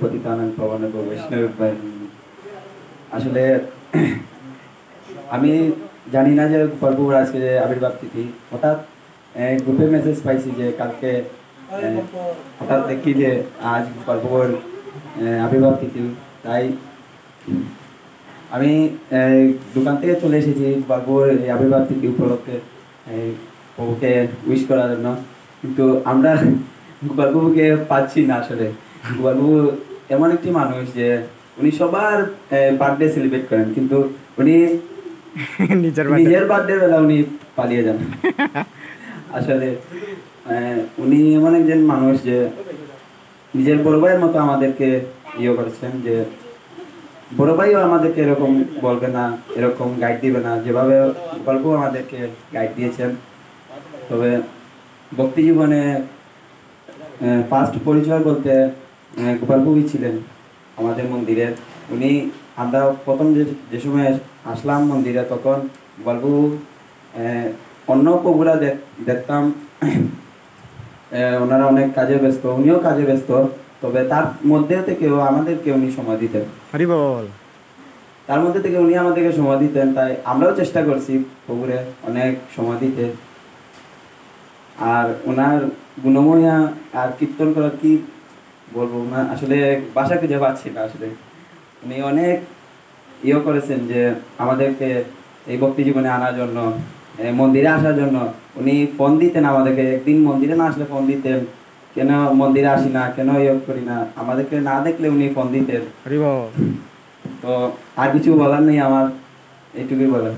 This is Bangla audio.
পতিতানাং পাবনং বৈষ্ণব। আসলে আমি জানি না যে গোপালপুর আজকে যে আবির্ভাব তিথি, হঠাৎ গ্রুপে মেসেজ পাইছি যে কালকে হঠাৎ দেখি যে আজ গোপালপুর আবির্ভাব তিথি। তাই আমি দোকান থেকে চলে এসেছি গোপালপুর এই আবির্ভাব তিথি উপলক্ষে প্রভুকে উইশ করার জন্য, কিন্তু আমরা গোপালপুরকে পাচ্ছি না। আসলে গোপালপুর এমন একটি মানুষ যে উনি সবার বার্থডে সেলিব্রেট করেন, কিন্তু উনি নিজের বার্থডে বেলা উনি পালিয়ে যান। আসলে উনি এমন একজন মানুষ যে নিজের বড় ভাইয়ের মতো আমাদেরকে ইয়ে করেছেন, যে বড় ভাইও আমাদেরকে এরকম বলবে না, এরকম গাইড দিবে না যেভাবে গল্প আমাদেরকে গাইড দিয়েছেন। তবে ভক্তি জীবনে ফার্স্ট পরিচয় বলতে গোপালপুরই ছিলেন আমাদের মন্দিরের। উনি আমরা প্রথম যে সময় আসলাম মন্দিরে, তখন গোপালপুর অন্য প্রভুরা দেখতাম ওনারা অনেক কাজে ব্যস্ত, উনিও কাজে ব্যস্ত, তবে তার মধ্যে থেকেও আমাদেরকে উনি সময় দিতেন। তার মধ্যে থেকে উনি আমাদেরকে সময় দিতেন, তাই আমরাও চেষ্টা করছি প্রভুরে অনেক সময় দিতে। আর ওনার গুণময়া আর কীর্তন করা কি বলবো না, আসলে বাসা খুঁজে পাচ্ছি না। আসলে উনি অনেক ইয়ে করেছেন যে আমাদেরকে এই ভক্তি জীবনে আনার জন্য, মন্দিরে আসার জন্য। উনি ফোন দিতেন আমাদেরকে, একদিন মন্দিরে না আসলে ফোন দিতেন, কেন মন্দিরে আসি না, কেন ইয়ে করি না, আমাদেরকে না দেখলে উনি ফোন দিতেন। তো আর কিছু বলার নেই আমার, এইটুকুই বলার।